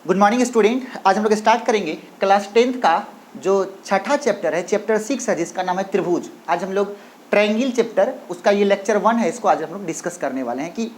Good morning student. आज हम लोग स्टार्ट करेंगे क्लास 10th का जो छठा चैप्टर है, चैप्टर 6 है, जिसका नाम है त्रिभुज। आज हम लोग ट्रायंगल चैप्टर, उसका ये लेक्चर 1 है, इसको आज हम लोग डिस्कस करने वाले हैं कि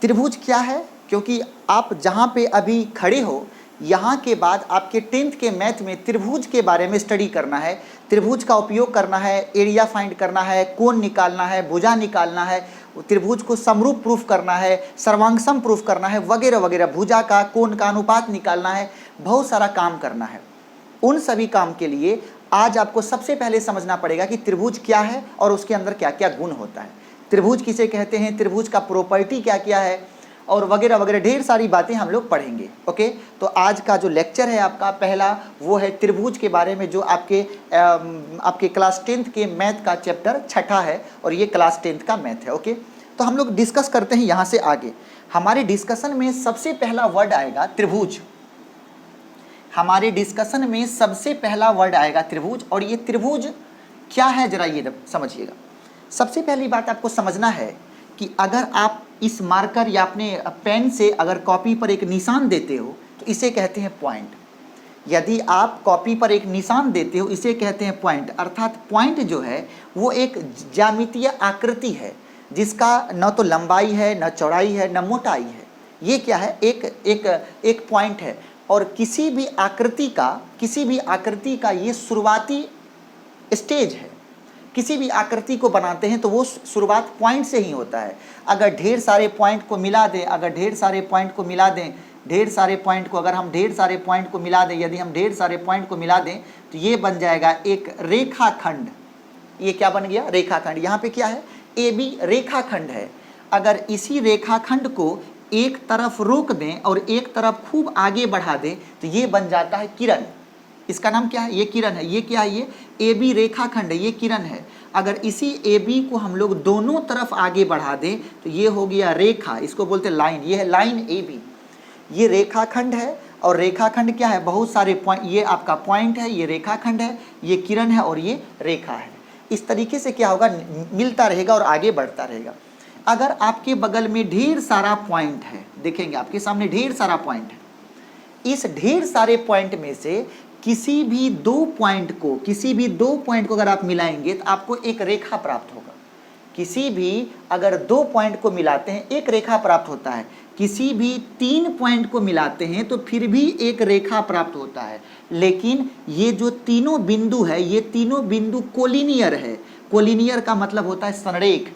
त्रिभुज क्या है। क्योंकि आप जहाँ पे अभी खड़े हो, यहाँ के बाद आपके 10th के मैथ में त्रिभुज के बारे में स्टडी करना है, त्रिभुज का उपयोग करना है, एरिया फाइंड करना है, कोण निकालना है, भुजा निकालना है, त्रिभुज को समरूप प्रूफ करना है, सर्वांगसम प्रूफ करना है, वगैरह वगैरह, भुजा का कोण का अनुपात निकालना है, बहुत सारा काम करना है। उन सभी काम के लिए आज आपको सबसे पहले समझना पड़ेगा कि त्रिभुज क्या है और उसके अंदर क्या क्या गुण होता है, त्रिभुज किसे कहते हैं, त्रिभुज का प्रॉपर्टी क्या क्या है, और वगैरह वगैरह ढेर सारी बातें हम लोग पढ़ेंगे। ओके, तो आज का जो लेक्चर है आपका पहला, वो है त्रिभुज के बारे में, जो आपके क्लास 10th के मैथ का चैप्टर छठा है और ये क्लास 10th का मैथ है। ओके, तो हम लोग डिस्कस करते हैं यहाँ से आगे। हमारे डिस्कशन में सबसे पहला वर्ड आएगा त्रिभुज। हमारे डिस्कशन में सबसे पहला वर्ड आएगा त्रिभुज। और ये त्रिभुज क्या है जरा ये समझिएगा। सबसे पहली बात आपको समझना है कि अगर आप इस मार्कर या अपने पेन से अगर कॉपी पर एक निशान देते हो तो इसे कहते हैं पॉइंट। यदि आप कॉपी पर एक निशान देते हो, इसे कहते हैं पॉइंट। अर्थात पॉइंट जो है वो एक ज्यामितीय आकृति है जिसका न तो लंबाई है, न चौड़ाई है, न मोटाई है। ये क्या है? एक पॉइंट है। और किसी भी आकृति का ये शुरुआती स्टेज है। किसी भी आकृति को बनाते हैं तो वो शुरुआत पॉइंट से ही होता है। अगर ढेर सारे पॉइंट को मिला दें, यदि हम ढेर सारे पॉइंट को मिला दें तो ये बन जाएगा एक रेखाखंड। ये क्या बन गया? रेखाखंड। यहाँ पे क्या है? ए बी रेखाखंड है। अगर इसी रेखाखंड को एक तरफ रोक दें और एक तरफ खूब आगे बढ़ा दें तो ये बन जाता है किरण। इसका नाम क्या है? ये किरण है। ये क्या है? ये ए बी रेखाखंड है, ये किरण है। अगर इसी ए बी को हम लोग दोनों तरफ आगे बढ़ा दें तो ये हो गया रेखा, इसको बोलते हैं लाइन। ये है लाइन ए बी, ये रेखाखंड है। और रेखाखंड क्या है? बहुत सारे पॉइंट। ये आपका पॉइंट है, ये रेखाखंड है, ये किरण है और ये रेखा है। इस तरीके से क्या होगा? मिलता रहेगा और आगे बढ़ता रहेगा। अगर आपके बगल में ढेर सारा पॉइंट है, देखेंगे आपके सामने ढेर सारा पॉइंट है, इस ढेर सारे पॉइंट में से किसी भी दो पॉइंट को अगर आप मिलाएंगे तो आपको एक रेखा प्राप्त होगा। किसी भी अगर दो पॉइंट को मिलाते हैं एक रेखा प्राप्त होता है। किसी भी तीन पॉइंट को मिलाते हैं तो फिर भी एक रेखा प्राप्त होता है। लेकिन ये जो तीनों बिंदु है, ये तीनों बिंदु कोलिनियर है। कोलिनियर का मतलब होता है संरेख।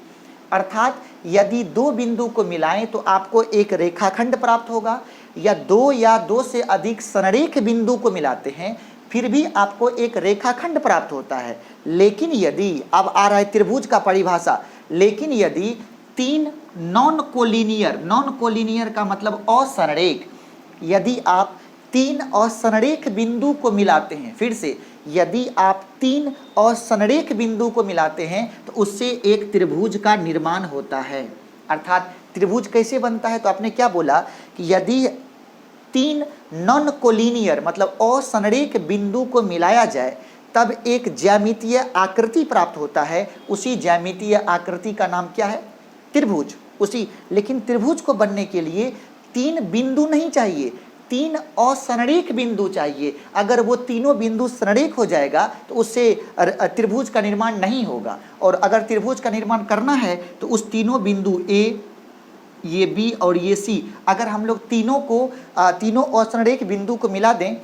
अर्थात यदि दो बिंदु को मिलाएं तो आपको एक रेखाखंड प्राप्त होगा, या दो से अधिक संरेख बिंदु को मिलाते हैं फिर भी आपको एक रेखाखंड प्राप्त होता है। लेकिन यदि, अब आ रहा है त्रिभुज का परिभाषा, लेकिन यदि तीन नॉन कोलिनियर का मतलब असंरेख, यदि आप तीन असंरेख बिंदु को मिलाते हैं, फिर से यदि आप तीन असंरेख बिंदु को मिलाते हैं तो उससे एक त्रिभुज का निर्माण होता है। अर्थात त्रिभुज कैसे बनता है? तो आपने क्या बोला कि यदि तीन नॉन कोलिनियर मतलब असंरेख बिंदु को मिलाया जाए तब एक ज्यामितीय आकृति प्राप्त होता है। उसी ज्यामितीय आकृति का नाम क्या है? त्रिभुज। लेकिन त्रिभुज को बनने के लिए तीन बिंदु नहीं चाहिए, तीन असंरेख बिंदु चाहिए। अगर वो तीनों बिंदु संरेख हो जाएगा तो उससे त्रिभुज का निर्माण नहीं होगा। और अगर त्रिभुज का निर्माण करना है तो उस तीनों बिंदु ए, ये बी और ये सी, अगर हम लोग तीनों असंरेख बिंदु को मिला दें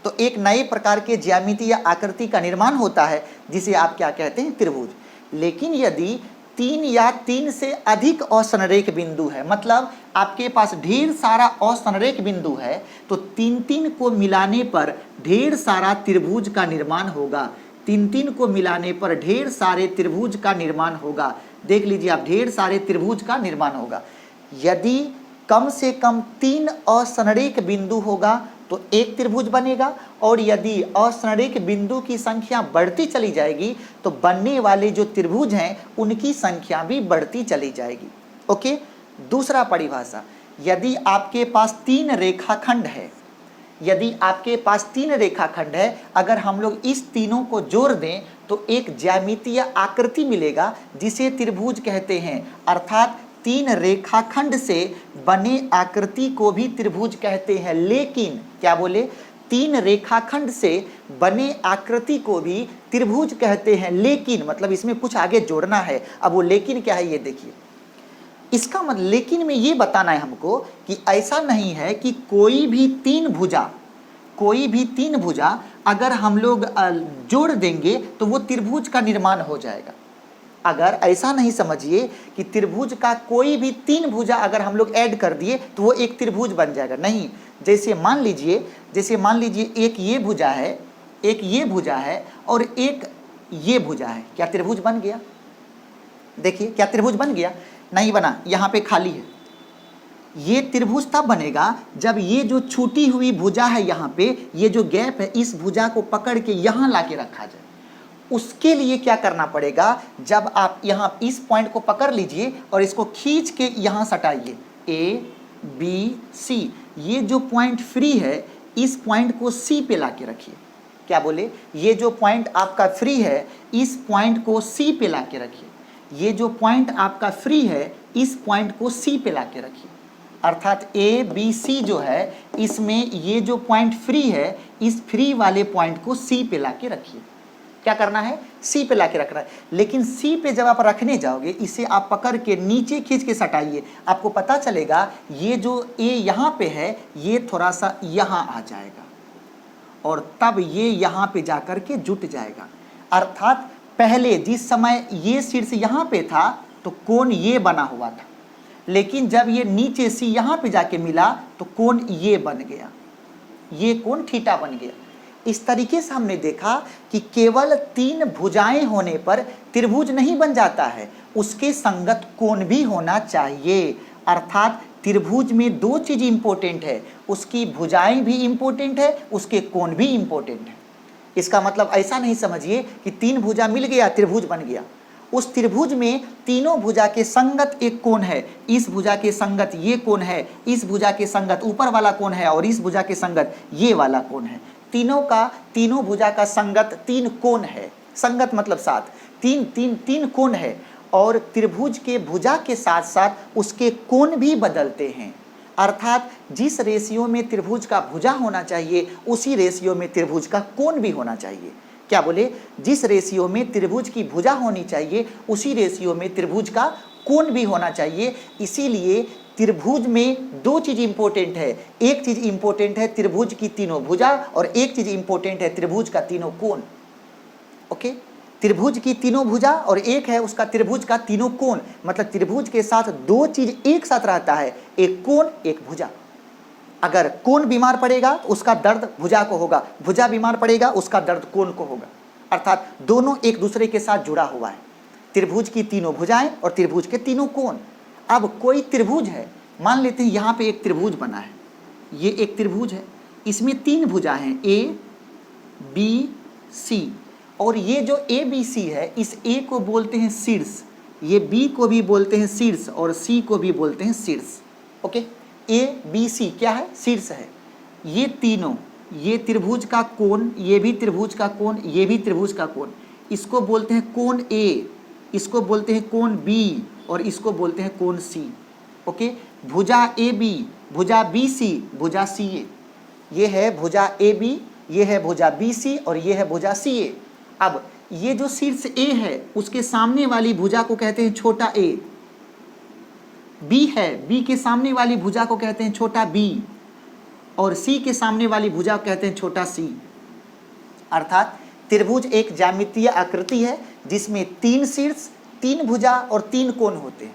तो एक नए प्रकार के ज्यामितीय आकृति का निर्माण होता है, जिसे आप क्या कहते हैं? त्रिभुज। लेकिन यदि तीन या तीन से अधिक असंरेख बिंदु है, मतलब आपके पास ढेर सारा असंरेख बिंदु है, तो तीन को मिलाने पर ढेर सारा त्रिभुज का निर्माण होगा। तीन को मिलाने पर ढेर सारे त्रिभुज का निर्माण होगा। देख लीजिए आप, ढेर सारे त्रिभुज का निर्माण होगा। यदि कम से कम तीन असंरेख बिंदु होगा तो एक त्रिभुज बनेगा, और यदि असंरेख बिंदु की संख्या बढ़ती चली जाएगी तो बनने वाले जो त्रिभुज हैं उनकी संख्या भी बढ़ती चली जाएगी। ओके, दूसरा परिभाषा, यदि आपके पास तीन रेखाखंड है, अगर हम लोग इस तीनों को जोड़ दें तो एक ज्यामितीय आकृति मिलेगा जिसे त्रिभुज कहते हैं। अर्थात तीन रेखाखंड से बने आकृति को भी त्रिभुज कहते हैं। लेकिन क्या बोले, तीन रेखाखंड से बने आकृति को भी त्रिभुज कहते हैं। लेकिन मतलब इसमें कुछ आगे जोड़ना है। अब वो लेकिन क्या है ये देखिए। इसका मतलब लेकिन में ये बताना है हमको कि ऐसा नहीं है कि कोई भी तीन भुजा अगर हम लोग जोड़ देंगे तो वो त्रिभुज का निर्माण हो जाएगा। अगर ऐसा नहीं समझिए कि त्रिभुज का कोई भी तीन भुजा अगर हम लोग ऐड कर दिए तो वो एक त्रिभुज बन जाएगा, नहीं। जैसे मान लीजिए एक ये भुजा है, एक ये भुजा है और एक ये भुजा है, क्या त्रिभुज बन गया? देखिए क्या त्रिभुज बन गया? नहीं बना, यहाँ पे खाली है। ये त्रिभुज तब बनेगा जब ये जो छूटी हुई भुजा है यहाँ पे, ये जो गैप है, इस भुजा को पकड़ के यहाँ ला के रखा जाए। उसके लिए क्या करना पड़ेगा, जब आप यहाँ इस पॉइंट को पकड़ लीजिए और इसको खींच के यहाँ सटाइए, ए बी सी, ये जो पॉइंट फ्री है इस पॉइंट को सी पे ला के रखिए। क्या बोले, ये जो पॉइंट आपका फ्री है इस पॉइंट को सी पे ला के रखिए। ये जो पॉइंट आपका फ्री है इस पॉइंट को सी पे ला के रखिए। अर्थात ए बी सी जो है इसमें ये जो पॉइंट फ्री है इस फ्री वाले पॉइंट को सी पे ला के रखिए। क्या करना है, सी पे ला के रखना है। लेकिन सी पे जब आप रखने जाओगे इसे आप पकड़ के नीचे खींच के सटाइए, आपको पता चलेगा ये जो ए यहाँ पे है ये थोड़ा सा यहाँ आ जाएगा और तब ये यहाँ पे जाकर के जुट जाएगा। अर्थात पहले जिस समय ये शीर्ष यहाँ पे था तो कोण ये बना हुआ था, लेकिन जब ये नीचे सी यहाँ पे जाके मिला तो कोण ये बन गया, ये कोण थीटा बन गया। इस तरीके से हमने देखा कि केवल तीन भुजाएं होने पर त्रिभुज नहीं बन जाता है, उसके संगत कोण भी होना चाहिए। अर्थात त्रिभुज में दो चीज इंपॉर्टेंट है, उसकी भुजाएं भी इंपॉर्टेंट है, उसके कोण भी इंपॉर्टेंट है। इसका मतलब ऐसा नहीं समझिए कि तीन भुजा मिल गया त्रिभुज बन गया। उस त्रिभुज में तीनों भुजा के संगत एक कोण है, इस भुजा के संगत ये कोण है, इस भुजा के संगत ऊपर वाला कोण है और इस भुजा के संगत ये वाला कोण है। तीनों भुजा का संगत तीन कोण है। संगत मतलब साथ, तीन कोण है और त्रिभुज के भुजा के साथ साथ उसके कोण भी बदलते हैं। अर्थात जिस रेशियो में त्रिभुज का भुजा होना चाहिए उसी रेशियो में त्रिभुज का कोण भी होना चाहिए। क्या बोले, जिस रेशियो में त्रिभुज की भुजा होनी चाहिए उसी रेशियो में त्रिभुज का कोण भी होना चाहिए। इसीलिए त्रिभुज में दो चीज इंपॉर्टेंट है, एक चीज इंपॉर्टेंट है त्रिभुज की तीनों भुजा और एक चीज इंपॉर्टेंट है त्रिभुज का तीनों कोण। ओके, त्रिभुज की तीनों भुजा और एक है उसका त्रिभुज का तीनों कोण। मतलब त्रिभुज के साथ दो चीज एक साथ रहता है, एक कोण एक भुजा। अगर कोण बीमार पड़ेगा तो उसका दर्द भुजा को होगा, भुजा बीमार पड़ेगा उसका दर्द कोण को होगा। अर्थात दोनों एक दूसरे के साथ जुड़ा हुआ है, त्रिभुज की तीनों भुजाएं और त्रिभुज के तीनों कोण। अब कोई त्रिभुज है, मान लेते हैं यहाँ पे एक त्रिभुज बना है, ये एक त्रिभुज है, इसमें तीन भुजा हैं ए बी सी, और ये जो ए बी सी है इस ए को बोलते हैं शीर्ष, ये बी को भी बोलते हैं शीर्ष और सी को भी बोलते हैं शीर्ष। ओके, ए बी सी क्या है, शीर्ष है। ये तीनों, ये त्रिभुज का कोण, ये भी त्रिभुज का कोण, ये भी त्रिभुज का कोण, इसको बोलते हैं कोण ए, इसको बोलते हैं कोण बी और इसको बोलते हैं कोण सी। ओके, भुजा ए बी, भुजा बी सी, भुजा सी ए, ये है भुजा ए बी, ये है भुजा बी सी और ये है भुजा सी ए। अब ये जो शीर्ष ए है उसके सामने वाली भुजा को कहते हैं छोटा ए, बी है, बी के सामने वाली भुजा को कहते हैं छोटा बी और सी के सामने वाली भुजा को कहते हैं छोटा सी। अर्थात त्रिभुज एक ज्यामितीय आकृति है जिसमें तीन शीर्ष, तीन भुजा और तीन कोण होते हैं।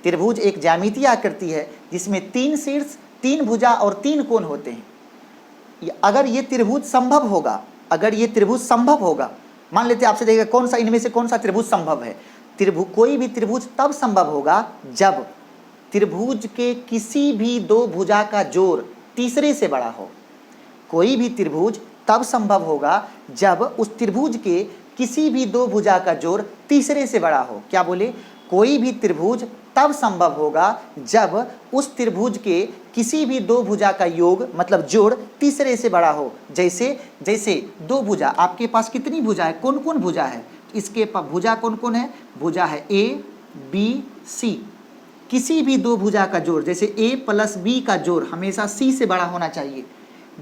त्रिभुज एक ज्यामितीय आकृति है जिसमें तीन शीर्ष, तीन भुजा और तीन कोण होते हैं। अगर ये त्रिभुज संभव होगा, अगर ये त्रिभुज संभव होगा, मान लेते हैं आपसे देखिएगा कौन सा इनमें से कौन सा त्रिभुज संभव है। कोई भी त्रिभुज तब संभव होगा जब त्रिभुज के किसी भी दो भुजा का जोड़ तीसरे से बड़ा हो। कोई भी त्रिभुज तब संभव होगा जब उस त्रिभुज के किसी भी दो भुजा का जोड़ तीसरे से बड़ा हो। क्या बोले, कोई भी त्रिभुज तब संभव होगा जब उस त्रिभुज के किसी भी दो भुजा का योग मतलब जोड़ तीसरे से बड़ा हो। जैसे दो भुजा, आपके पास कितनी भुजा है, कौन कौन भुजा है, इसके पास भुजा कौन कौन है, भुजा है ए बी सी, किसी भी दो भुजा का जोड़, जैसे a प्लस बी का जोड़ हमेशा c से बड़ा होना चाहिए,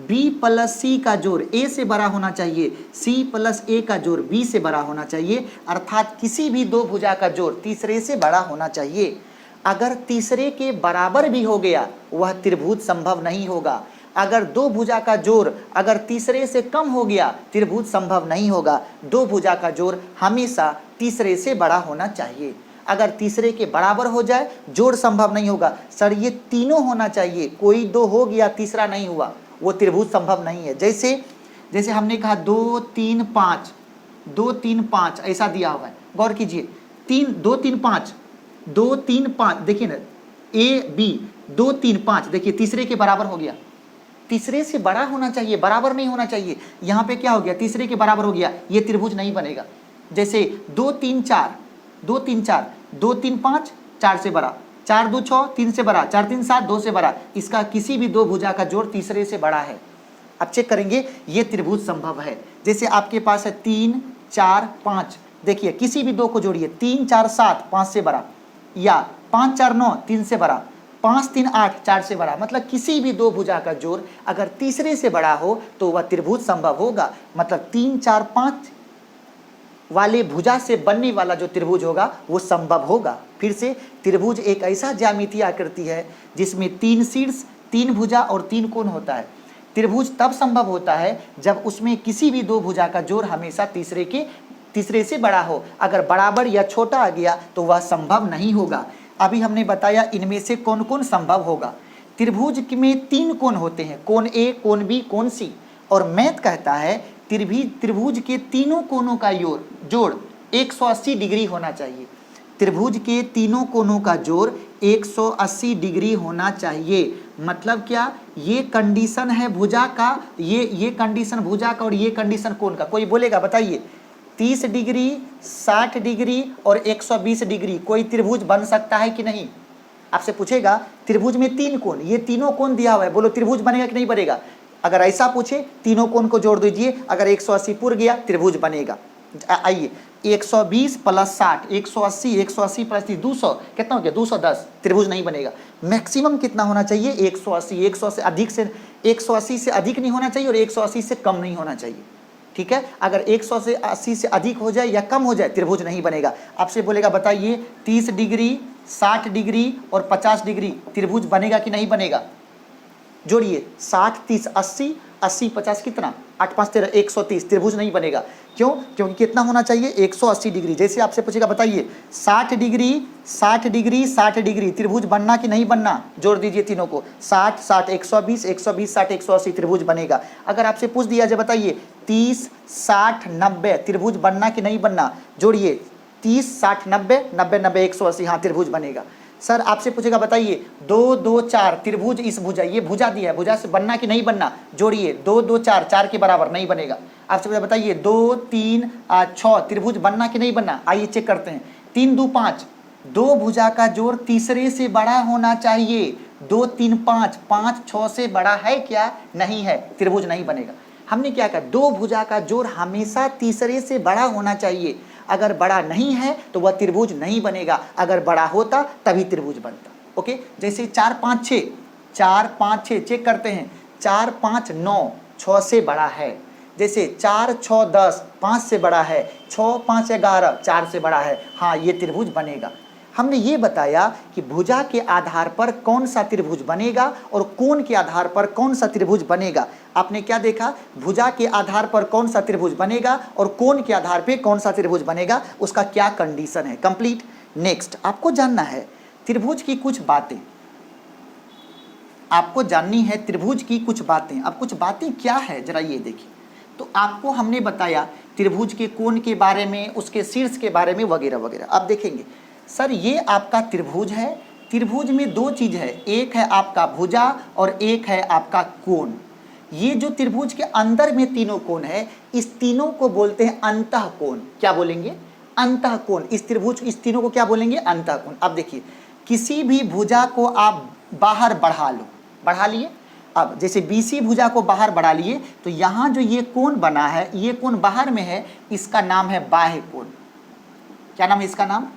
b प्लस c का जोड़ a से बड़ा होना चाहिए, c प्लस a का जोड़ b से बड़ा होना चाहिए, अर्थात किसी भी दो भुजा का जोड़ तीसरे से बड़ा होना चाहिए। अगर तीसरे के बराबर भी हो गया वह त्रिभुज संभव नहीं होगा। अगर दो भुजा का जोड़ अगर तीसरे से कम हो गया त्रिभुज संभव नहीं होगा। दो भुजा का जोड़ हमेशा तीसरे से बड़ा होना चाहिए। अगर तीसरे के बराबर हो जाए जोड़ संभव नहीं होगा। सर ये तीनों होना चाहिए, कोई दो हो गया तीसरा नहीं हुआ, वो त्रिभुज संभव नहीं है। जैसे हमने कहा 2 3 5, 2 3 5 ऐसा दिया हुआ है, गौर कीजिए। 2 3 5, 2 3 5, देखिए ना ए बी 2 3 5, देखिए तीसरे के बराबर हो गया। तीसरे से बड़ा होना चाहिए, बराबर नहीं होना चाहिए। यहाँ पे क्या हो गया, तीसरे के बराबर हो गया, ये त्रिभुज नहीं बनेगा। जैसे 2 3 4, 2 3 4, 2 3 5 4 से बड़ा, 4 2 6 3 से बड़ा, 4 3 7 2 से बड़ा, इसका किसी भी दो भुजा का जोड़ तीसरे से बड़ा है। अब चेक करेंगे ये त्रिभुज संभव है। जैसे आपके पास है 3 4 5, देखिए किसी भी दो को जोड़िए, 3 4 7 5 से बड़ा, या 5 4 9 3 से बड़ा, 5 3 8 4 से बड़ा, मतलब किसी भी दो भुजा का जोड़ अगर तीसरे से बड़ा हो तो वह त्रिभुज संभव होगा। मतलब 3 4 5 वाले भुजा से बनने वाला जो त्रिभुज होगा वो संभव होगा। फिर से त्रिभुज एक ऐसा ज्यामितीय आकृति है जिसमें 3 शीर्ष 3 भुजा और 3 कोण होता है। त्रिभुज तब संभव होता है जब उसमें किसी भी दो भुजा का जोड़ हमेशा तीसरे से बड़ा हो। अगर बराबर या छोटा आ गया तो वह संभव नहीं होगा। अभी हमने बताया इनमें से कौन कौन संभव होगा। त्रिभुज में 3 कोण होते हैं, कोण ए, कोण बी, कोण सी, और मैथ कहता है त्रिभुज के तीनों कोणों का जोड़ 180 डिग्री होना चाहिए। त्रिभुज के तीनों कोणों का जोड़ 180 डिग्री होना चाहिए। मतलब क्या, ये कंडीशन है भुजा का, ये कंडीशन भुजा का और ये कंडीशन कोण का। कोई बोलेगा बताइए 30 डिग्री 60 डिग्री और 120 डिग्री कोई त्रिभुज बन सकता है कि नहीं? आपसे पूछेगा त्रिभुज में 3 कोण, ये तीनों कोण दिया हुआ है, बोलो त्रिभुज बनेगा कि नहीं बनेगा? अगर ऐसा पूछे तीनों कोण को जोड़ दीजिए, अगर 180 पुर गया त्रिभुज बनेगा। आइए 120 प्लस 60, 180, 180 प्लस 200 कितना हो गया? 210। त्रिभुज नहीं बनेगा। मैक्सिमम कितना होना चाहिए? 180। 100 से अधिक से 180 से अधिक नहीं होना चाहिए और 180 से कम नहीं होना चाहिए। ठीक है, अगर 180 से अधिक हो जाए या कम हो जाए त्रिभुज नहीं बनेगा। आपसे बोलेगा बताइए 30 डिग्री 60 डिग्री और 50 डिग्री त्रिभुज बनेगा कि नहीं बनेगा? जोड़िए 60 30 80, 80 50 कितना? 8 5 13 130। त्रिभुज नहीं बनेगा। क्यों? क्योंकि कितना होना चाहिए? 180 डिग्री। जैसे आपसे पूछेगा बताइए 60 डिग्री 60 डिग्री 60 डिग्री त्रिभुज बनना कि नहीं बनना? जोड़ दीजिए तीनों को, 60 60 120 120 60 180 त्रिभुज बनेगा। अगर आपसे पूछ दिया जाए बताइए 30 60 90 त्रिभुज बनना कि नहीं बनना? जोड़िए 30 60 90 90 90 180, हाँ त्रिभुज बनेगा। सर आपसे पूछेगा बताइए 2 2 4 त्रिभुज इस भुजा, ये भुजा दिया है, भुजा से बनना कि नहीं बनना? जोड़िए 2 2 4 4 के बराबर नहीं बनेगा। आपसे बताइए 2 3 6 त्रिभुज बनना कि नहीं बनना? आइए चेक करते हैं। 3 2 5 दो भुजा का जोड़ तीसरे से बड़ा होना चाहिए। 2 3 5 5 6 से बड़ा है क्या? नहीं है, त्रिभुज नहीं बनेगा। हमने क्या कहा? दो भुजा का जोड़ हमेशा तीसरे से बड़ा होना चाहिए। अगर बड़ा नहीं है तो वह त्रिभुज नहीं बनेगा, अगर बड़ा होता तभी त्रिभुज बनता। ओके, जैसे 4 5 6 4 5 6 चेक करते हैं। 4 5 9 6 से बड़ा है। जैसे 4 6 10 5 से बड़ा है। 6 5 11 4 से बड़ा है, हाँ ये त्रिभुज बनेगा। हमने ये बताया कि भुजा के आधार पर कौन सा त्रिभुज बनेगा और कोण के आधार पर कौन सा त्रिभुज बनेगा। आपने क्या देखा? भुजा के आधार पर कौन सा त्रिभुज बनेगा और कोण के आधार पर कौन सा त्रिभुज बनेगा, उसका क्या कंडीशन है। कंप्लीट। नेक्स्ट आपको जानना है त्रिभुज की कुछ बातें, आपको जाननी है त्रिभुज की कुछ बातें। अब कुछ बातें क्या है जरा ये देखिए। तो आपको हमने बताया त्रिभुज के कोण के बारे में, उसके शीर्ष के बारे में वगैरह वगैरह। अब देखेंगे सर ये आपका त्रिभुज है। त्रिभुज में दो चीज है, एक है आपका भुजा और एक है आपका कोण। ये जो त्रिभुज के अंदर में तीनों कोण है, इस तीनों को बोलते हैं अंतःकोण। क्या बोलेंगे? अंतःकोण। इस त्रिभुज इस तीनों को क्या बोलेंगे? अंतःकोण। अब देखिए किसी भी भुजा को आप बाहर बढ़ा लो, बढ़ा लिए। अब जैसे BC भुजा को बाहर बढ़ा लिए तो यहाँ जो ये कोण बना है, ये कोण बाहर में है, इसका नाम है बाह्य कोण। क्या नाम है इसका? नाम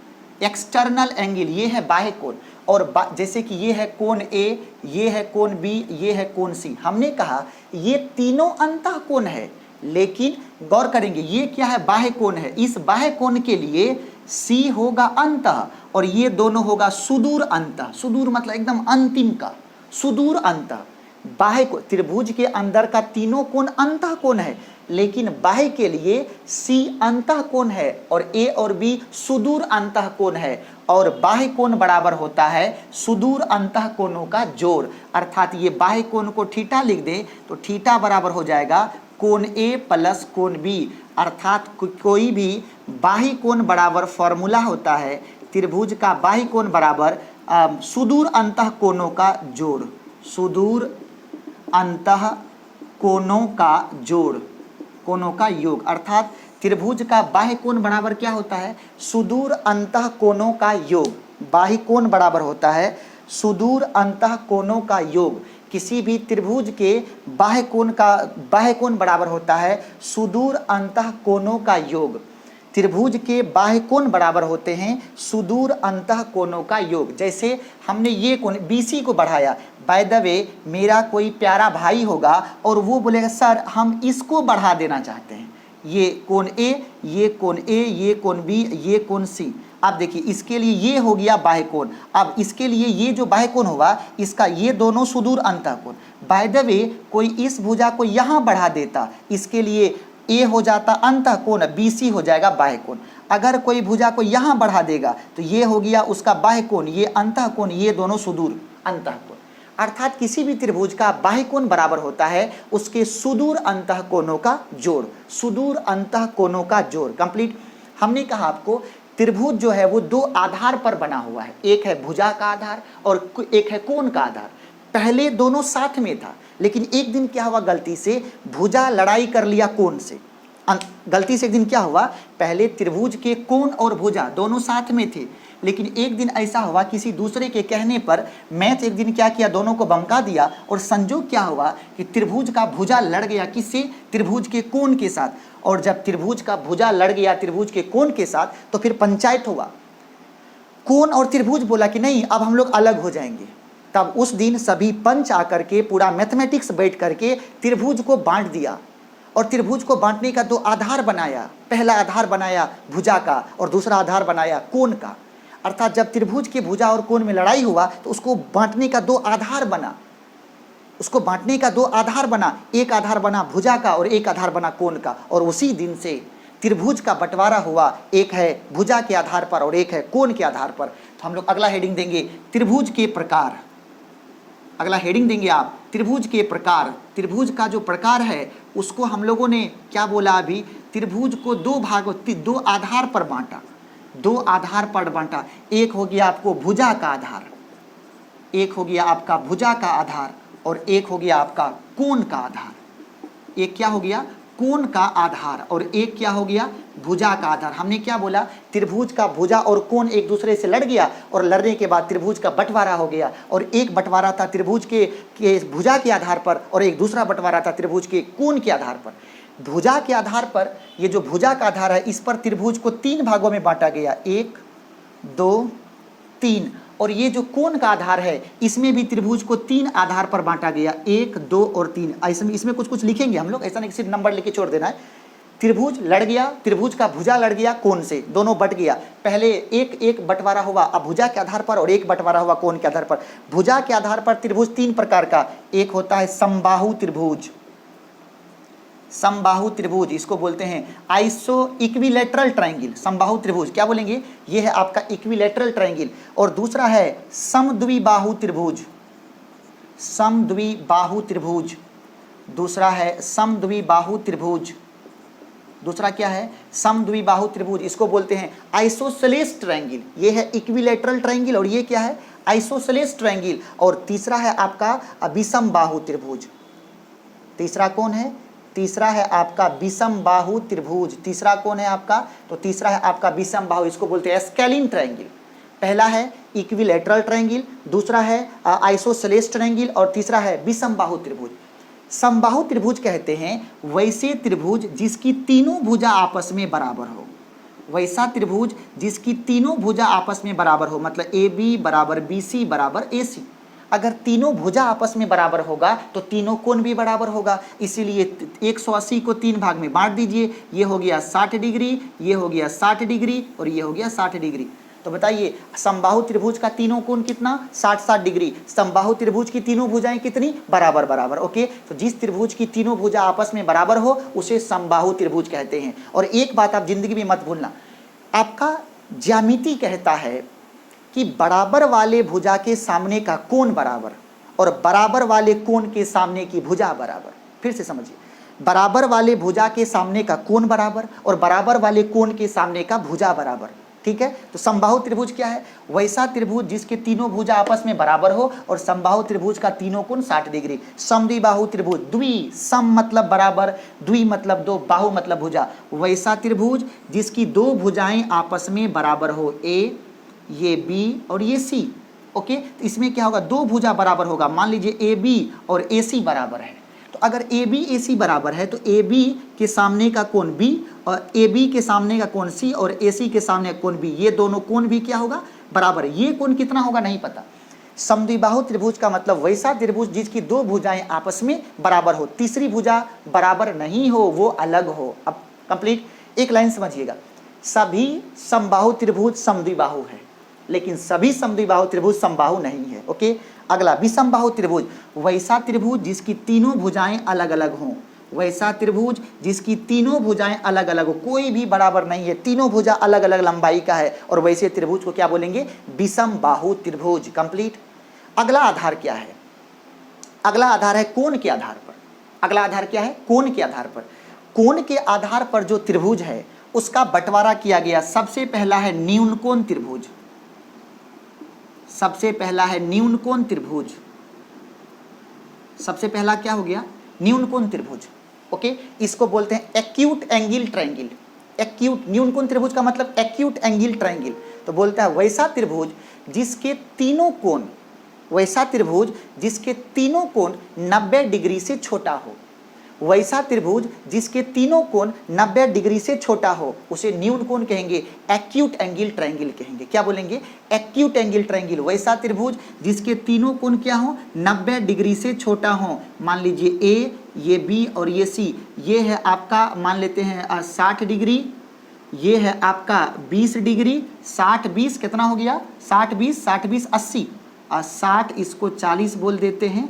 एक्सटर्नल एंगल, ये है बाह्य कोण, और जैसे कि ये है कोण ए, ये है कोण बी, ये है कोण सी। हमने कहा ये तीनों अंतः कोण है, लेकिन गौर करेंगे ये क्या है, बाह्य कोण है। इस बाह्य कोण के लिए सी होगा अंतः और ये दोनों होगा सुदूर अंतः। सुदूर मतलब एकदम अंतिम का, सुदूर अंतः। बाह्य को त्रिभुज के अंदर का तीनों कोण अंतः कोण है, लेकिन बाह्य के लिए सी अंतः कोण है और ए और बी सुदूर अंतः कोण है, और बाह्य कोण बराबर होता है सुदूर अंतः कोणों का जोड़। अर्थात ये बाह्य कोण को थीटा लिख दें तो थीटा बराबर हो जाएगा कोण ए प्लस कोण बी। अर्थात कोई भी बाह्य कोण बराबर फॉर्मूला होता है त्रिभुज का बाह्य कोण बराबर सुदूर अंतः कोणों का जोड़, सुदूर अंतः कोणों का जोड़, कोणों का योग। अर्थात त्रिभुज का बाह्य कोण बराबर क्या होता है, सुदूर अंतः कोणों का योग। बाह्य कोण बराबर होता है सुदूर अंतः कोणों का योग। किसी भी त्रिभुज के बाह्य कोण बराबर होता है सुदूर अंतः कोणों का योग। त्रिभुज के बाह्य कोण बराबर होते हैं सुदूर अंतः कोणों का योग। जैसे हमने ये कोण BC को बढ़ाया, बाय द वे मेरा कोई प्यारा भाई होगा और वो बोलेगा सर हम इसको बढ़ा देना चाहते हैं, ये कोण A, ये कोण A, ये कोण B, ये कोण C। अब देखिए इसके लिए ये हो गया बाह्य कोण। अब इसके लिए ये जो बाह्य कोण होगा इसका ये दोनों सुदूर अंतः कोण। बाय द वे कोई इस भुजा को यहाँ बढ़ा देता, इसके लिए ए हो जाता अंतः कोण, BC हो जाएगा बाह्य कोण। अगर कोई भुजा को यहाँ बढ़ा देगा तो ये हो गया उसका बाह्य कोण, ये अंतः कोण, ये दोनों सुदूर अंतः कोण। अर्थात किसी भी त्रिभुज का बाह्य कोण बराबर होता है उसके सुदूर अंतः कोणों का जोड़, सुदूर अंतः कोणों का जोड़। कंप्लीट। हमने कहा आपको त्रिभुज जो है वो दो आधार पर बना हुआ है, एक है भुजा का आधार और एक है कोण का आधार। पहले दोनों साथ में था, लेकिन एक दिन क्या हुआ, गलती से भुजा लड़ाई कर लिया कोण से। गलती से एक दिन क्या हुआ, पहले त्रिभुज के कोण और भुजा दोनों साथ में थे, लेकिन एक दिन ऐसा हुआ किसी दूसरे के कहने पर मैथ एक दिन क्या किया, दोनों को बमका दिया, और संजोग क्या हुआ कि त्रिभुज का भुजा लड़ गया किससे, त्रिभुज के कोण के साथ। और जब त्रिभुज का भुजा लड़ गया त्रिभुज के कोण के साथ तो फिर पंचायत हुआ। कोण और त्रिभुज बोला कि नहीं अब हम लोग अलग हो जाएंगे। तब उस दिन सभी पंच आकर के पूरा मैथमेटिक्स बैठ करके त्रिभुज को बांट दिया, और त्रिभुज को बांटने का दो आधार बनाया। पहला आधार बनाया भुजा का और दूसरा आधार बनाया कोण का। अर्थात जब त्रिभुज के भुजा और कोण में लड़ाई हुआ तो उसको बांटने का दो आधार बना, उसको बांटने का दो आधार बना, एक आधार बना भुजा का और एक आधार बना कोण का। और उसी दिन से त्रिभुज का बंटवारा हुआ, एक है भुजा के आधार पर और एक है कोण के आधार पर। तो हम लोग अगला हेडिंग देंगे त्रिभुज के प्रकार। अगला हेडिंग देंगे आप त्रिभुज के प्रकार। त्रिभुज का जो प्रकार है उसको हम लोगों ने क्या बोला अभी, त्रिभुज को दो भागों दो आधार पर बांटा, दो आधार पर बांटा। एक हो गया आपको भुजा का आधार, एक हो गया आपका भुजा का आधार, और एक हो गया आपका कोण का आधार। एक क्या हो गया, कोण का आधार, और एक क्या हो गया, भुजा का आधार। हमने क्या बोला, त्रिभुज का भुजा और कोण एक दूसरे से लड़ गया, और लड़ने के बाद त्रिभुज का बंटवारा हो गया। और एक बंटवारा था त्रिभुज के भुजा के आधार पर, और एक दूसरा बंटवारा था त्रिभुज के कोण के आधार पर। भुजा के आधार पर, ये जो भुजा का आधार है इस पर त्रिभुज को तीन भागों में बांटा गया, 1 2 3। और ये जो कोण का आधार है इसमें भी त्रिभुज को तीन आधार पर बांटा गया, 1 2 और 3। इसमें कुछ लिखेंगे हम लोग, ऐसा नहीं सिर्फ नंबर लेके छोड़ देना है। त्रिभुज लड़ गया, त्रिभुज का भुजा लड़ गया कोण से, दोनों बट गया। पहले एक एक बंटवारा हुआ अब भुजा के आधार पर, और एक बंटवारा हुआ कोण के आधार पर। भुजा के आधार पर त्रिभुज तीन प्रकार का, एक होता है समबाहु त्रिभुज, समबाहु त्रिभुज इसको बोलते हैं आइसो इक्विलेटरल ट्रायंगल। समबाहु त्रिभुज क्या बोलेंगे, ये है आपका इक्विलेटरल ट्रायंगल। और दूसरा है समद्विबाहु त्रिभुज, समद्विबाहु त्रिभुज। दूसरा है समद्विबाहु त्रिभुज, दूसरा क्या है, समद्विबाहु त्रिभुज। इसको बोलते हैं आइसोसेलेस ट्रायंगल। ये है इक्विलेटरल ट्रायंगल और ये क्या है, आइसोसेलेस ट्रायंगल। और तीसरा है आपका विषमबाहु त्रिभुज। तीसरा कौन है, तीसरा है आपका विषमबाहु त्रिभुज। तीसरा कौन है आपका, तो तीसरा है आपका विषमबाहु, इसको बोलते हैं स्केलिन ट्रायंगल। पहला है इक्विलेटरल ट्रायंगल, दूसरा है आइसोसेलेस ट्रायंगल, और तीसरा है विषमबाहु त्रिभुज। समबाहु त्रिभुज कहते हैं वैसे त्रिभुज जिसकी तीनों भुजा आपस में बराबर हो, वैसा त्रिभुज जिसकी तीनों भुजा आपस में बराबर हो, मतलब ए बी बराबर बी सी बराबर ए सी। अगर तीनों भुजा आपस में बराबर होगा तो तीनों कोण भी बराबर होगा, इसीलिए 180 को 3 भाग में बांट दीजिए। ये हो गया 60 डिग्री, ये हो गया 60 डिग्री और ये हो गया 60 डिग्री। तो बताइए समबाहु त्रिभुज का तीनों कोण कितना, 60-60 डिग्री। समबाहु त्रिभुज की तीनों भुजाएं कितनी, बराबर बराबर। ओके, तो जिस त्रिभुज की तीनों भुजा आपस में बराबर हो उसे समबाहु त्रिभुज कहते हैं। और एक बात आप जिंदगी में मत भूलना, आपका ज्यामिति कहता है कि बराबर वाले भुजा के सामने का कोण बराबर और बराबर वाले कोण के सामने की भुजा बराबर। फिर से समझिए, बराबर वाले भुजा के सामने का कोण बराबर और बराबर वाले कोण के सामने का भुजा बराबर। ठीक है, तो समबाहु त्रिभुज क्या है, वैसा त्रिभुज जिसके तीनों भुजा आपस में बराबर हो और समबाहु त्रिभुज का तीनों कोण 60 डिग्री। समद्विबाहु त्रिभुज, द्वि सम मतलब बराबर, द्वि मतलब दो, बाहु मतलब भुजा। वैसा त्रिभुज जिसकी दो भुजाएं आपस में बराबर हो, ए ये बी और ये सी। ओके, तो इसमें क्या होगा, दो भुजा बराबर होगा। मान लीजिए ए बी और ए सी बराबर है, तो अगर ए बी ए सी बराबर है तो ए बी के सामने का कोण बी और ए बी के सामने का कोण सी और ए सी के सामने का कोण बी, ये दोनों कोण भी क्या होगा, बराबर। ये कोण कितना होगा नहीं पता। समद्विबाहु त्रिभुज का मतलब वैसा त्रिभुज जिसकी दो भुजाएं आपस में बराबर हो, तीसरी भुजा बराबर नहीं हो, वो अलग हो। अब कंप्लीट एक लाइन समझिएगा, सभी समबाहु त्रिभुज समद्विबाहु है लेकिन सभी समद्विबाहु त्रिभुज समबाहु नहीं है। ओके, अगला विषमबाहु त्रिभुज, वैसा त्रिभुज जिसकी तीनों भुजाएं अलग अलग हों। वैसा त्रिभुज जिसकी तीनों भुजाएं अलग अलग हो, कोई भी बराबर नहीं है, तीनों भुजा अलग अलग लंबाई का है, और वैसे त्रिभुज को क्या बोलेंगे, विषमबाहु त्रिभुज। कंप्लीट। अगला आधार क्या है, अगला आधार है कोण के आधार पर। अगला आधार क्या है, कोण के आधार पर। कोण के आधार पर जो त्रिभुज है उसका बंटवारा किया गया। सबसे पहला है न्यून कोण त्रिभुज, सबसे पहला है न्यून कोण त्रिभुज। सबसे पहला क्या हो गया, न्यून कोण त्रिभुज। ओके, इसको बोलते हैं एक्यूट एंगल ट्रायंगल। एक्यूट, न्यून कोण त्रिभुज का मतलब एक्यूट एंगल ट्रायंगल। तो बोलता है वैसा त्रिभुज जिसके तीनों कोण, वैसा त्रिभुज जिसके तीनों कोण 90 डिग्री से छोटा हो। वैसा त्रिभुज जिसके तीनों कोण 90 डिग्री से छोटा हो उसे न्यून कोण कहेंगे, एक्यूट एंगल ट्रायंगल कहेंगे। क्या बोलेंगे, एक्यूट एंगल ट्रायंगल। वैसा त्रिभुज जिसके तीनों कोण क्या हो, 90 डिग्री से छोटा हो। मान लीजिए ए, ये बी और ये सी, ये है आपका मान लेते हैं 60 डिग्री, ये है आपका 20 डिग्री। 60-20 कितना हो गया, 60-20, 60-20 80, और 60 इसको 40 बोल देते हैं,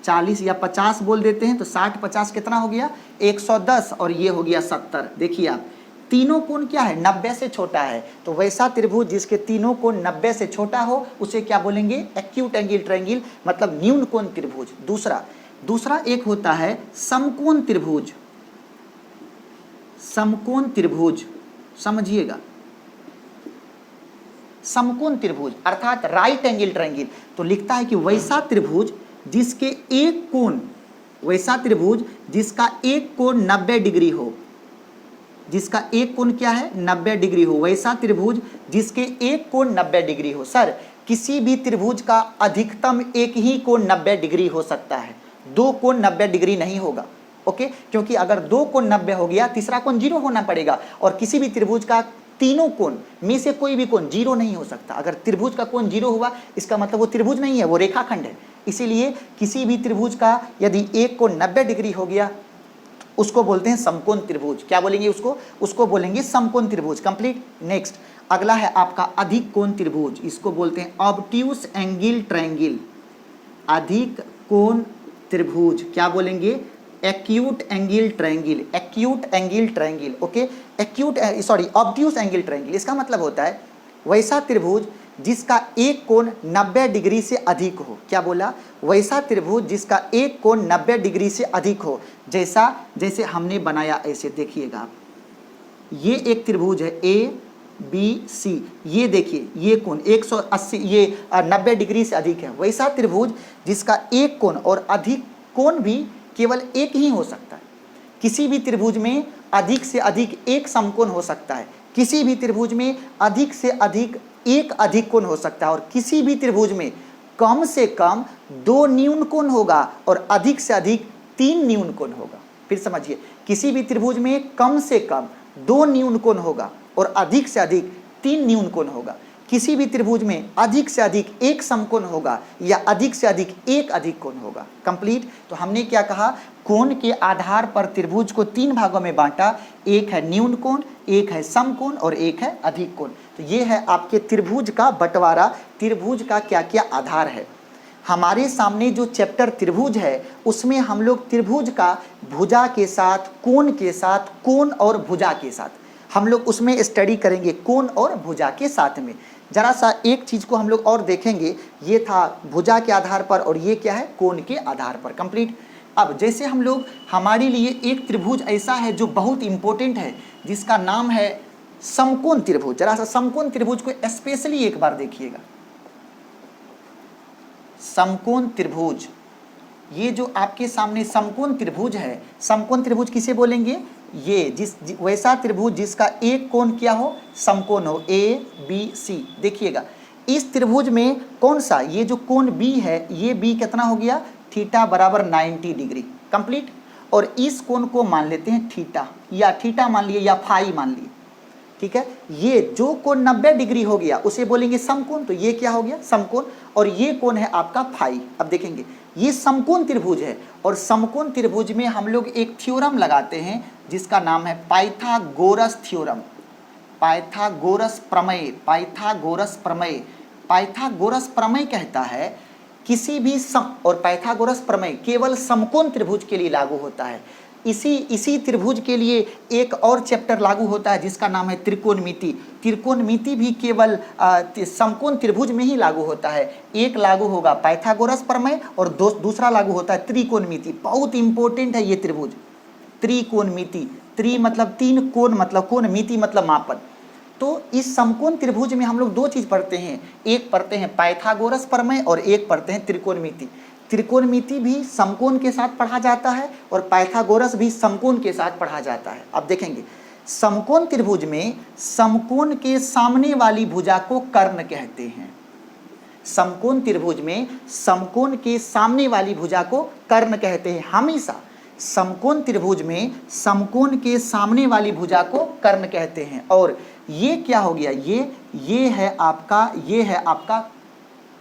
40 या 50 बोल देते हैं, तो 60-50 कितना हो गया, 110, और ये हो गया 70। देखिए आप, तीनों कोण क्या है, 90 से छोटा है। तो वैसा त्रिभुज जिसके तीनों कोण 90 से छोटा हो उसे क्या बोलेंगे, एक्यूट एंगल ट्रायंगल, मतलब न्यून कोण त्रिभुज। दूसरा एक होता है समकोण त्रिभुज। समकोण त्रिभुज समझिएगा, समकोण त्रिभुज अर्थात राइट एंगल ट्रायंगल। तो लिखता है कि वैसा त्रिभुज जिसके एक कोण, वैसा त्रिभुज जिसका एक कोण 90 डिग्री हो, जिसका एक कोण क्या है, 90 डिग्री हो। वैसा त्रिभुज जिसके एक कोण 90 डिग्री हो। सर, किसी भी त्रिभुज का अधिकतम एक ही कोण 90 डिग्री हो सकता है, दो कोण 90 डिग्री नहीं होगा। ओके, क्योंकि अगर दो कोण 90 हो गया, तीसरा कोण 0 होना पड़ेगा, और किसी भी त्रिभुज का तीनों कोण में से कोई भी कोण 0 नहीं हो सकता। अगर त्रिभुज का कोण 0 हुआ इसका मतलब वो त्रिभुज नहीं है, वो रेखाखंड है। इसीलिए किसी भी त्रिभुज का यदि एक कोण 90 डिग्री हो गया उसको बोलते हैं समकोण त्रिभुज। क्या बोलेंगे उसको बोलेंगे समकोण त्रिभुज। कंप्लीट। नेक्स्ट, अगला है आपका अधिक कोण त्रिभुज, इसको बोलते हैं ऑब्ट्यूस एंगल ट्रायंगल। अधिक कोण त्रिभुज क्या बोलेंगे, acute angle triangle, acute angle triangle. Okay, obtuse angle triangle. इसका मतलब होता है वैसा त्रिभुज जिसका एक कोण 90 डिग्री से अधिक हो। क्या बोला, वैसा त्रिभुज जिसका एक कोण 90 डिग्री से अधिक हो। जैसे हमने बनाया, ऐसे देखिएगा आप, ये एक त्रिभुज है ए बी सी, ये देखिए ये कोण 180, ये 90 डिग्री से अधिक है। वैसा त्रिभुज जिसका एक कोण और अधिक कोण भी केवल एक ही हो सकता है। किसी भी त्रिभुज में अधिक से अधिक एक समकोण हो सकता है, किसी भी त्रिभुज में अधिक से अधिक एक अधिक कोण हो सकता है, और किसी भी त्रिभुज में कम से कम 2 न्यून कोण होगा और अधिक से अधिक 3 न्यून कोण होगा। फिर समझिए, किसी भी त्रिभुज में कम से कम 2 न्यून कोण होगा और अधिक से अधिक 3 न्यून कोण होगा। किसी भी त्रिभुज में अधिक से अधिक 1 समकोण होगा या अधिक से अधिक 1 अधिक कोण होगा। कंप्लीट। तो हमने क्या कहा, कोण के आधार पर त्रिभुज को 3 भागों में बांटा, एक है न्यून कोण, एक है समकोण और एक है अधिक कोण। तो ये है आपके त्रिभुज का बंटवारा, त्रिभुज का क्या क्या आधार है। हमारे सामने जो चैप्टर त्रिभुज है उसमें हम लोग त्रिभुज का भुजा के साथ, कोण के साथ, कोण और भुजा के साथ हम लोग उसमें स्टडी करेंगे, कोण और भुजा के साथ में। जरा सा एक चीज़ को हम लोग और देखेंगे, ये था भुजा के आधार पर और ये क्या है, कोण के आधार पर। कंप्लीट। अब जैसे हम लोग, हमारे लिए एक त्रिभुज ऐसा है जो बहुत इंपॉर्टेंट है जिसका नाम है समकोण त्रिभुज। जरा सा समकोण त्रिभुज को स्पेशली एक बार देखिएगा। समकोण त्रिभुज, ये जो आपके सामने समकोण त्रिभुज है, समकोण त्रिभुज किसे बोलेंगे, ये वैसा त्रिभुज जिसका एक कोण क्या हो, समकोण हो, ए बी सी। देखिएगा इस त्रिभुज में कौन सा, ये जो कोण बी है, ये बी कितना हो गया, थीटा बराबर 90 डिग्री। कंप्लीट। और इस कोण को मान लेते हैं थीटा, या थीटा मान लिए या फाई मान लिए, ठीक है। ये जो कोण 90 डिग्री हो गया उसे बोलेंगे समकोण। तो ये क्या हो गया, समकोण। और ये कोण है आपका फाई। अब देखेंगे ये समकोण त्रिभुज है और समकोण त्रिभुज में हम लोग एक थ्योरम लगाते हैं जिसका नाम है पाइथागोरस थ्योरम, पाइथागोरस प्रमेय, पाइथागोरस प्रमेय। पाइथागोरस प्रमेय कहता है किसी भी और पाइथागोरस प्रमेय केवल समकोण त्रिभुज के लिए लागू होता है। इसी त्रिभुज के लिए एक और चैप्टर लागू होता है जिसका नाम है त्रिकोणमिति। त्रिकोणमिति भी केवल समकोण त्रिभुज में ही लागू होता है। एक लागू होगा पाइथागोरस प्रमेय और दूसरा लागू होता है त्रिकोणमिति। बहुत इंपॉर्टेंट है ये त्रिभुज, त्रिकोणमिति। त्रि मतलब 3, कोण मतलब कोण, मिति मतलब मापन। तो इस समकोण त्रिभुज में हम लोग 2 चीज़ पढ़ते हैं, एक पढ़ते हैं पाइथागोरस प्रमेय और एक पढ़ते हैं त्रिकोणमिति। त्रिकोणमिति भी समकोण के साथ पढ़ा जाता है और पाइथागोरस भी समकोण के साथ पढ़ा जाता है। अब देखेंगे समकोण त्रिभुज में समकोण के सामने वाली भुजा को कर्ण कहते हैं। समकोण त्रिभुज में समकोण के सामने वाली भुजा को कर्ण कहते हैं। हमेशा समकोण त्रिभुज में समकोण के सामने वाली भुजा को कर्ण कहते हैं। और ये क्या हो गया, ये है आपका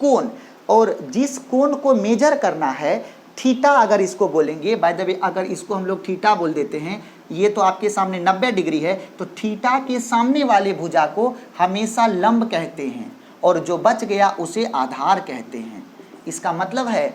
कोण। और जिस कोण को मेजर करना है, थीटा अगर इसको बोलेंगे, बाय द वे अगर इसको हम लोग थीटा बोल देते हैं, ये तो आपके सामने 90 डिग्री है, तो थीटा के सामने वाले भुजा को हमेशा लंब कहते हैं और जो बच गया उसे आधार कहते हैं। इसका मतलब है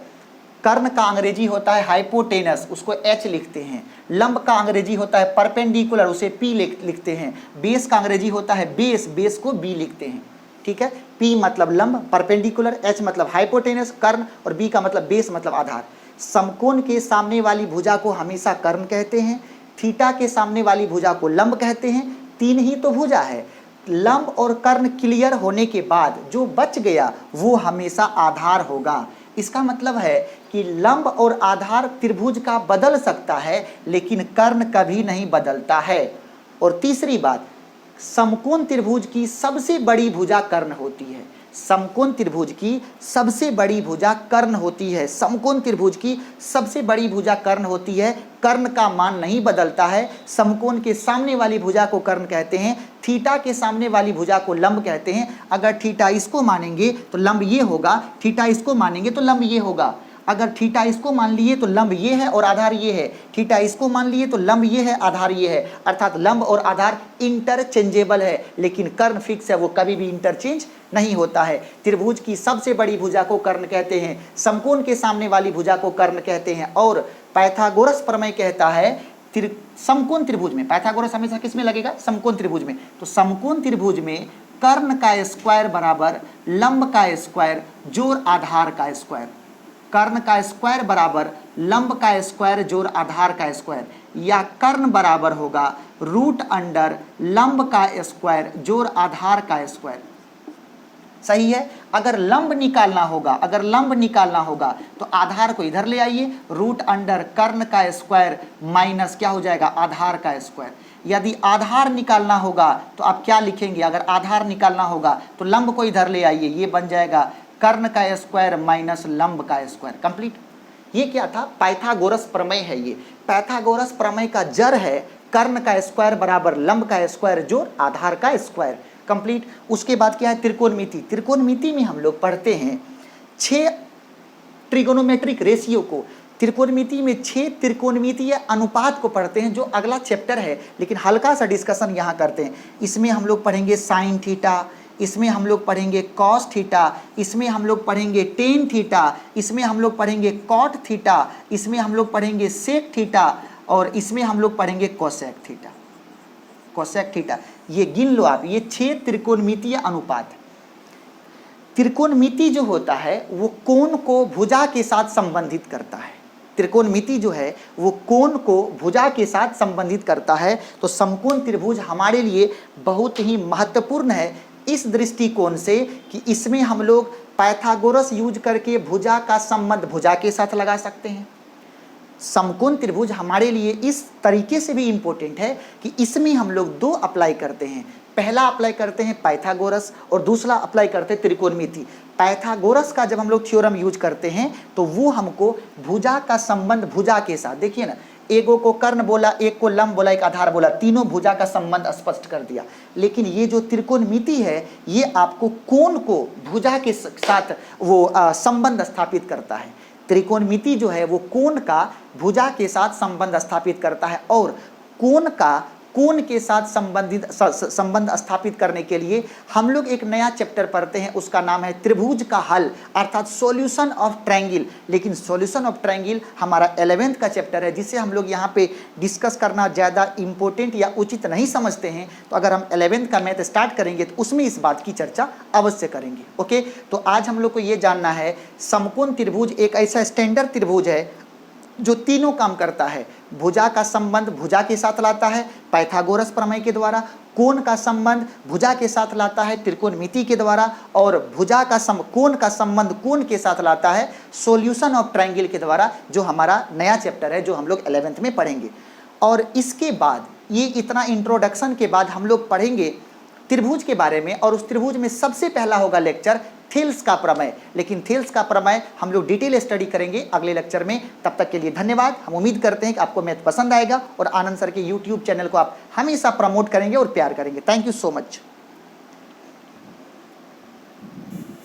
कर्ण का अंग्रेजी होता है हाइपोटेनस, उसको एच लिखते हैं। लंब का अंग्रेजी होता है परपेंडिकुलर, उसे पी लिखते हैं। बेस का अंग्रेजी होता है बेस को बी लिखते हैं। ठीक है, पी मतलब लंब, परपेंडिकुलर, एच मतलब हाइपोटेनस कर्ण और बी का मतलब बेस मतलब आधार। समकोण के सामने वाली भुजा को हमेशा कर्ण कहते हैं, थीटा के सामने वाली भुजा को लंब कहते हैं। 3 ही तो भुजा है। लंब और कर्ण क्लियर होने के बाद जो बच गया वो हमेशा आधार होगा। इसका मतलब है कि लंब और आधार त्रिभुज का बदल सकता है लेकिन कर्ण कभी नहीं बदलता है। और तीसरी बात, समकोण त्रिभुज की सबसे बड़ी भुजा कर्ण होती है। समकोण त्रिभुज की सबसे बड़ी भुजा कर्ण होती है। समकोण त्रिभुज की सबसे बड़ी भुजा कर्ण होती है। कर्ण का मान नहीं बदलता है। समकोण के सामने वाली भुजा को कर्ण कहते हैं, थीटा के सामने वाली भुजा को लंब कहते हैं। अगर थीटा इसको मानेंगे तो लंब ये होगा, थीटा इसको मानेंगे तो लंब ये होगा। अगर थीटा इसको मान लिए तो लंब ये है और आधार ये है, थीटा इसको मान लिए तो लंब ये है, आधार ये है। अर्थात लंब और आधार इंटरचेंजेबल है, लेकिन कर्ण फिक्स है, वो कभी भी इंटरचेंज नहीं होता है। त्रिभुज की सबसे बड़ी भुजा को कर्ण कहते हैं, समकोण के सामने वाली भुजा को कर्ण कहते हैं। और पाइथागोरस प्रमेय कहता है समकोण त्रिभुज में, पाइथागोरस हमेशा किस में लगेगा, समकोण त्रिभुज में। तो समकोण त्रिभुज में कर्ण का स्क्वायर बराबर लंब का स्क्वायर जोड़ आधार का स्क्वायर। कर्ण का स्क्वायर बराबर लंब का स्क्वायर जोड़ आधार का स्क्वायर, या कर्ण बराबर होगा रूट अंडर लंब का स्क्वायर जोड़ आधार का स्क्वायर। सही है। अगर लंब निकालना होगा तो आधार को इधर ले आइए, रूट अंडर कर्ण का स्क्वायर माइनस क्या हो जाएगा, आधार का स्क्वायर। यदि आधार निकालना होगा तो आप क्या लिखेंगे, अगर आधार निकालना होगा तो लंब को इधर ले आइए, ये बन जाएगा कर्ण का स्क्वायर माइनस लंब का स्क्वायर। कंप्लीट। ये क्या था, पाइथागोरस प्रमेय है। ये पाइथागोरस प्रमेय का जड़ है कर्ण का स्क्वायर बराबर लंब का स्क्वायर जोड़ आधार का स्क्वायर, कंप्लीट। उसके बाद क्या है, त्रिकोणमिति। त्रिकोणमिति में हम लोग पढ़ते हैं 6 ट्रिगोनोमेट्रिक रेशियो को। त्रिकोणमिति में 6 त्रिकोणमितीय अनुपात को पढ़ते हैं, जो अगला चैप्टर है, लेकिन हल्का सा डिस्कशन यहाँ करते हैं। इसमें हम लोग पढ़ेंगे साइन थीटा, इसमें हम लोग पढ़ेंगे कॉस थीटा, इसमें हम लोग पढ़ेंगे टेन थीटा, इसमें हम लोग पढ़ेंगे कॉट थीटा, इसमें हम लोग पढ़ेंगे सेक थीटा, और इसमें हम लोग पढ़ेंगे कोसेक थीटा। कोसेक थीटा ये गिन लो आप, ये 6 त्रिकोणमितीय अनुपात। त्रिकोणमिति जो होता है वो कोण को भुजा के साथ संबंधित करता है। त्रिकोणमिति जो है वो कोण को भुजा के साथ संबंधित करता है। तो समकोण त्रिभुज हमारे लिए बहुत ही महत्वपूर्ण है इस दृष्टिकोण से कि इसमें हम लोग पाइथागोरस यूज करके भुजा का संबंध भुजा के साथ लगा सकते हैं। समकोण त्रिभुज हमारे लिए इस तरीके से भी इंपॉर्टेंट है कि इसमें हम लोग 2 अप्लाई करते हैं। पहला अप्लाई करते हैं पाइथागोरस और दूसरा अप्लाई करते हैं त्रिकोणमिति। पाइथागोरस का जब हम लोग थ्योरम यूज करते हैं तो वो हमको भुजा का संबंध भुजा के साथ, देखिए ना, एगो को कर्ण बोला, एक को लंब बोला, एक आधार बोला, तीनों भुजा का संबंध स्पष्ट कर दिया। लेकिन ये जो त्रिकोणमिति है ये आपको कोण को भुजा के साथ वो संबंध स्थापित करता है। त्रिकोणमिति जो है वो कोण का भुजा के साथ संबंध स्थापित करता है, और कोण का कोण के साथ संबंध स्थापित करने के लिए हम लोग एक नया चैप्टर पढ़ते हैं, उसका नाम है त्रिभुज का हल, अर्थात सॉल्यूशन ऑफ ट्रायंगल। लेकिन सॉल्यूशन ऑफ ट्रायंगल हमारा 11th का चैप्टर है, जिसे हम लोग यहाँ पे डिस्कस करना ज़्यादा इंपॉर्टेंट या उचित नहीं समझते हैं। तो अगर हम 11th का मैथ स्टार्ट करेंगे तो उसमें इस बात की चर्चा अवश्य करेंगे। ओके, तो आज हम लोग को ये जानना है समकोण त्रिभुज एक ऐसा स्टैंडर्ड त्रिभुज है जो तीनों काम करता है। भुजा का संबंध भुजा के साथ लाता है पाइथागोरस प्रमेय के द्वारा, कोण का संबंध भुजा के साथ लाता है त्रिकोणमिति के द्वारा, और भुजा का कोण का संबंध कोण के साथ लाता है सॉल्यूशन ऑफ ट्रायंगल के द्वारा, जो हमारा नया चैप्टर है जो हम लोग 11th में पढ़ेंगे। और इसके बाद ये इतना इंट्रोडक्शन के बाद हम लोग पढ़ेंगे त्रिभुज के बारे में, और उस त्रिभुज में सबसे पहला होगा लेक्चर थेल्स का प्रमेय। लेकिन थेल्स का प्रमेय हम लोग डिटेल स्टडी करेंगे अगले लेक्चर में। तब तक के लिए धन्यवाद। हम उम्मीद करते हैं कि आपको मैथ पसंद आएगा और आनंद सर के यूट्यूब चैनल को आप हमेशा प्रमोट करेंगे और प्यार करेंगे। Thank you so much.